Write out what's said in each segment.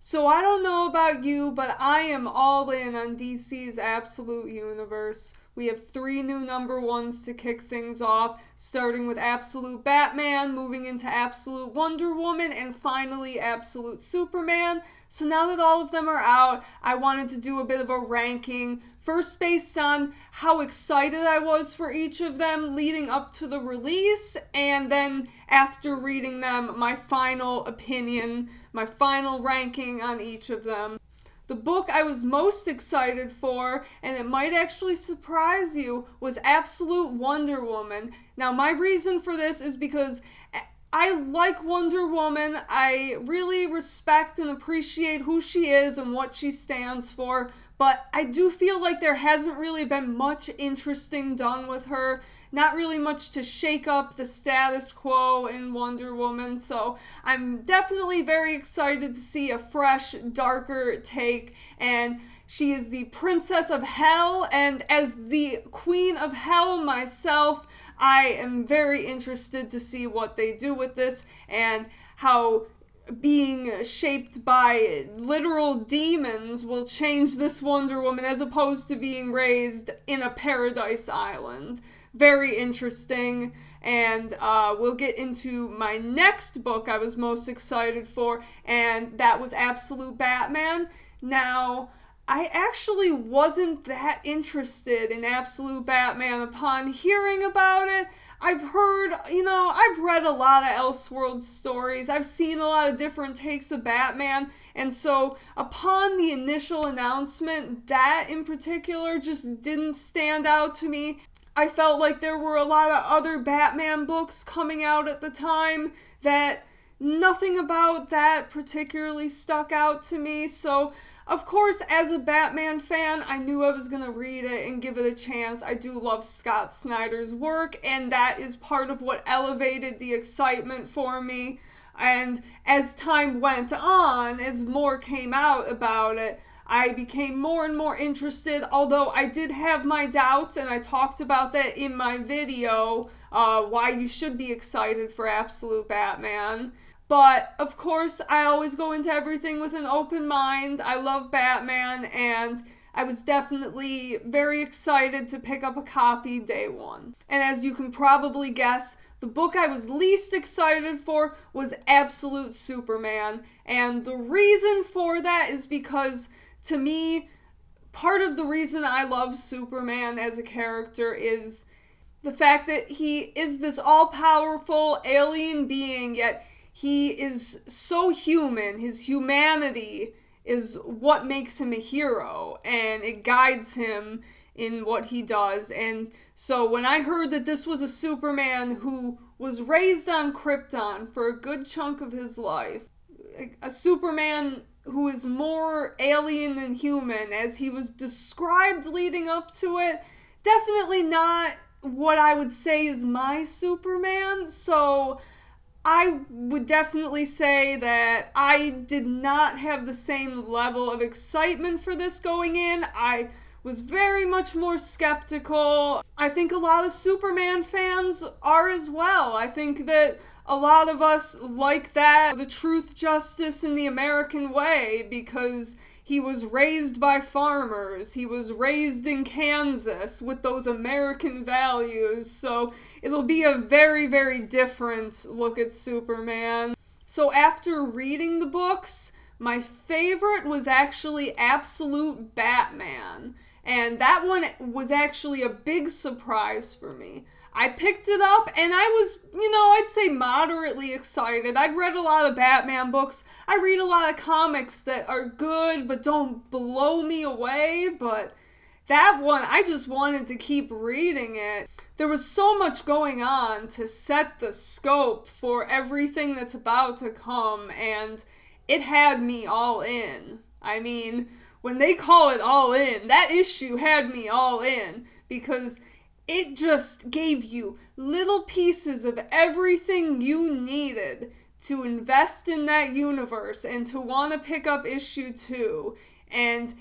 So I don't know about you, but I am all in on DC's Absolute Universe. We have 3 new number ones to kick things off, starting with Absolute Batman, moving into Absolute Wonder Woman, and finally Absolute Superman. So now that all of them are out, I wanted to do a bit of a ranking, first based on how excited I was for each of them leading up to the release, and then after reading them, my final opinion, my final ranking on each of them. The book I was most excited for, and it might actually surprise you, was Absolute Wonder Woman. Now, my reason for this is because I like Wonder Woman. I really respect and appreciate who she is and what she stands for, but I do feel like there hasn't really been much interesting done with her. Not really much to shake up the status quo in Wonder Woman, so I'm definitely very excited to see a fresh, darker take, and she is the Princess of Hell, and as the Queen of Hell myself, I am very interested to see what they do with this, and how being shaped by literal demons will change this Wonder Woman as opposed to being raised in a paradise island. Very interesting, and we'll get into my next book I was most excited for, and that was Absolute Batman. Now, I actually wasn't that interested in Absolute Batman upon hearing about it. I've heard, I've read a lot of Elseworld stories. I've seen a lot of different takes of Batman. And so upon the initial announcement, that in particular just didn't stand out to me. I felt like there were a lot of other Batman books coming out at the time that nothing about that particularly stuck out to me. So, of course, as a Batman fan, I knew I was going to read it and give it a chance. I do love Scott Snyder's work, and that is part of what elevated the excitement for me. And as time went on, as more came out about it, I became more and more interested, although I did have my doubts, and I talked about that in my video, why you should be excited for Absolute Batman. But, of course, I always go into everything with an open mind. I love Batman, and I was definitely very excited to pick up a copy day one. And as you can probably guess, the book I was least excited for was Absolute Superman. And the reason for that is because, to me, part of the reason I love Superman as a character is the fact that he is this all-powerful alien being, yet he is so human. His humanity is what makes him a hero, and it guides him in what he does. And so when I heard that this was a Superman who was raised on Krypton for a good chunk of his life, a Superman who is more alien than human, as he was described leading up to it, definitely not what I would say is my Superman. So I would definitely say that I did not have the same level of excitement for this going in. I was very much more skeptical. I think a lot of Superman fans are as well. I think that a lot of us like that, the truth, justice, and the American way, because he was raised by farmers. He was raised in Kansas with those American values. So it'll be a very, very different look at Superman. So after reading the books, my favorite was actually Absolute Batman. And that one was actually a big surprise for me. I picked it up and I was, I'd say moderately excited. I'd read a lot of Batman books. I read a lot of comics that are good but don't blow me away. But that one, I just wanted to keep reading it. There was so much going on to set the scope for everything that's about to come, and it had me all in. I mean, when they call it all in, that issue had me all in, because it just gave you little pieces of everything you needed to invest in that universe and to want to pick up issue 2. And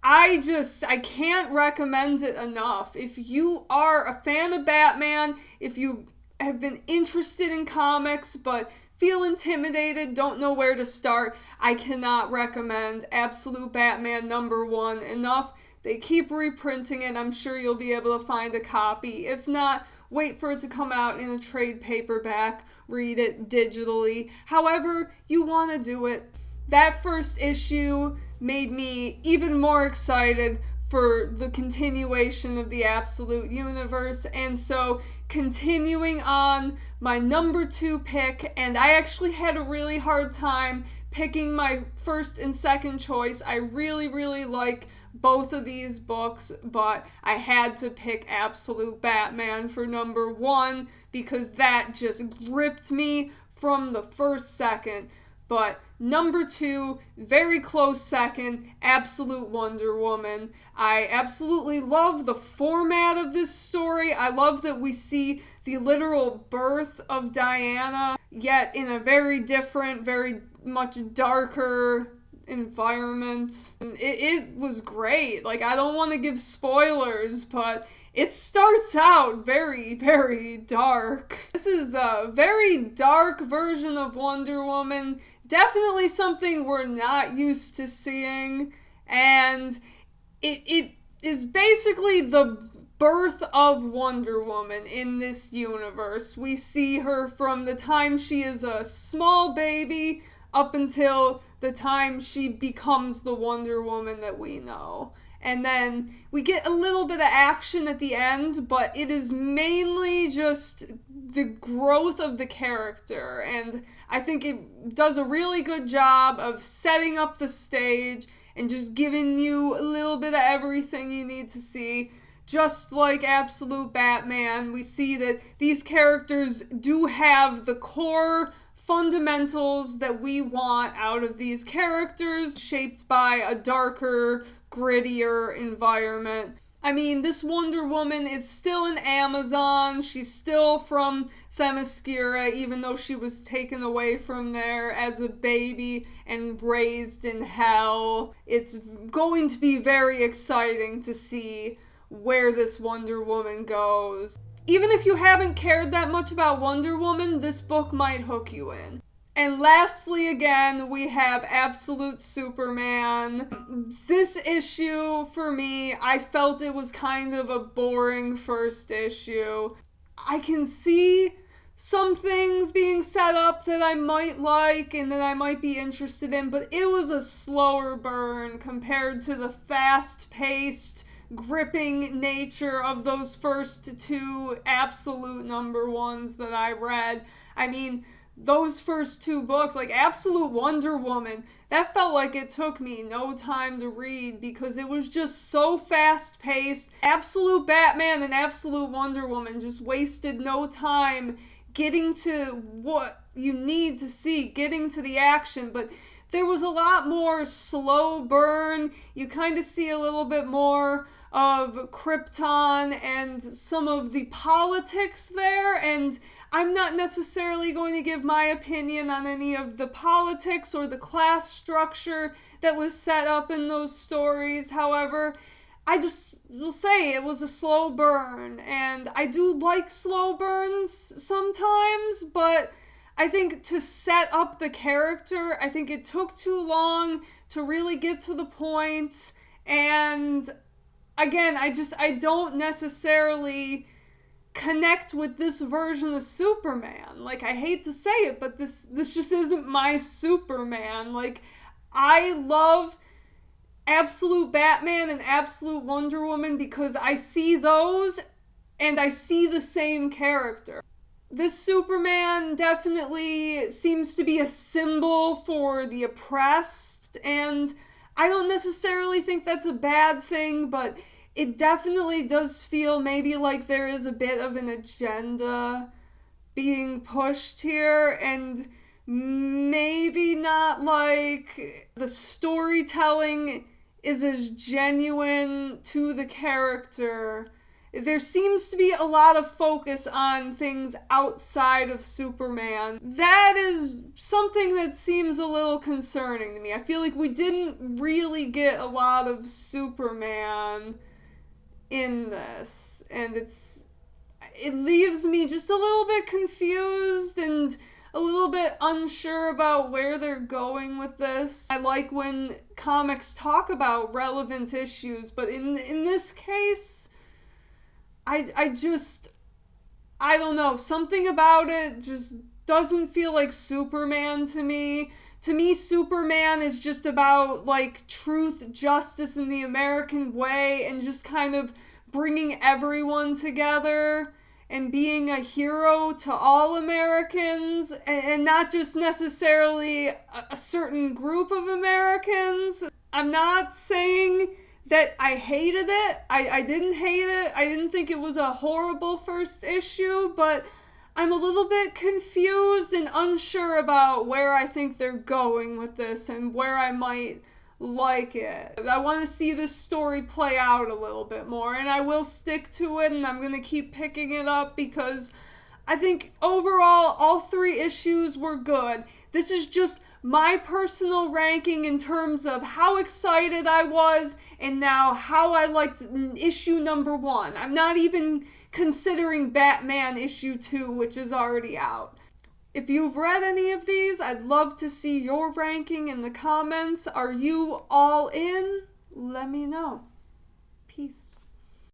I can't recommend it enough. If you are a fan of Batman, if you have been interested in comics but feel intimidated, don't know where to start, I cannot recommend Absolute Batman #1 enough. They keep reprinting it. I'm sure you'll be able to find a copy. If not, wait for it to come out in a trade paperback. Read it digitally. However you want to do it. That first issue made me even more excited for the continuation of the Absolute Universe, and so continuing on, my #2 pick, and I actually had a really hard time picking my first and second choice. I really like both of these books, but I had to pick Absolute Batman for #1 because that just gripped me from the first second. But #2, very close second, Absolute Wonder Woman. I absolutely love the format of this story. I love that we see the literal birth of Diana, yet in a very different, very much darker environment. It was great. Like, I don't want to give spoilers, but it starts out very dark. This is a very dark version of Wonder Woman. Definitely something we're not used to seeing, and it is basically the birth of Wonder Woman in this universe. We see her from the time she is a small baby up until the time she becomes the Wonder Woman that we know. And then we get a little bit of action at the end, but it is mainly just the growth of the character. And I think it does a really good job of setting up the stage and just giving you a little bit of everything you need to see. Just like Absolute Batman, we see that these characters do have the core fundamentals that we want out of these characters, shaped by a darker, grittier environment. I mean, this Wonder Woman is still an Amazon. She's still from Themyscira, even though she was taken away from there as a baby and raised in hell. It's going to be very exciting to see where this Wonder Woman goes. Even if you haven't cared that much about Wonder Woman, this book might hook you in. And lastly, again, we have Absolute Superman. This issue, for me, I felt it was kind of a boring first issue. I can see some things being set up that I might like and that I might be interested in, but it was a slower burn compared to the fast-paced, gripping nature of those first two Absolute #1s that I read. I mean, those first two books, like Absolute Wonder Woman, that felt like it took me no time to read because it was just so fast-paced. Absolute Batman and Absolute Wonder Woman just wasted no time getting to what you need to see, getting to the action, but there was a lot more slow burn. You kind of see a little bit more of Krypton and some of the politics there, and I'm not necessarily going to give my opinion on any of the politics or the class structure that was set up in those stories. However, I just will say it was a slow burn, and I do like slow burns sometimes, but I think to set up the character, I think it took too long to really get to the point, and again, I don't necessarily connect with this version of Superman. Like, I hate to say it, but this just isn't my Superman. Like, I love Absolute Batman and Absolute Wonder Woman because I see those and I see the same character. This Superman definitely seems to be a symbol for the oppressed, and I don't necessarily think that's a bad thing, but it definitely does feel maybe like there is a bit of an agenda being pushed here, and maybe not like the storytelling is as genuine to the character. There seems to be a lot of focus on things outside of Superman. That is something that seems a little concerning to me. I feel like we didn't really get a lot of Superman in this, and it leaves me just a little bit confused and a little bit unsure about where they're going with this. I like when comics talk about relevant issues, but in this case, I don't know, something about it just doesn't feel like Superman to me. To me, Superman is just about, like, truth, justice, and the American way, and just kind of bringing everyone together and being a hero to all Americans, and not just necessarily a certain group of Americans. I'm not saying that I hated it. I didn't hate it. I didn't think it was a horrible first issue, but I'm a little bit confused and unsure about where I think they're going with this and where I might like it. I want to see this story play out a little bit more, and I will stick to it, and I'm going to keep picking it up because I think overall all 3 issues were good. This is just my personal ranking in terms of how excited I was and now how I liked issue number 1. I'm not even considering Batman issue 2, which is already out. If you've read any of these, I'd love to see your ranking in the comments. Are you all in? Let me know. Peace.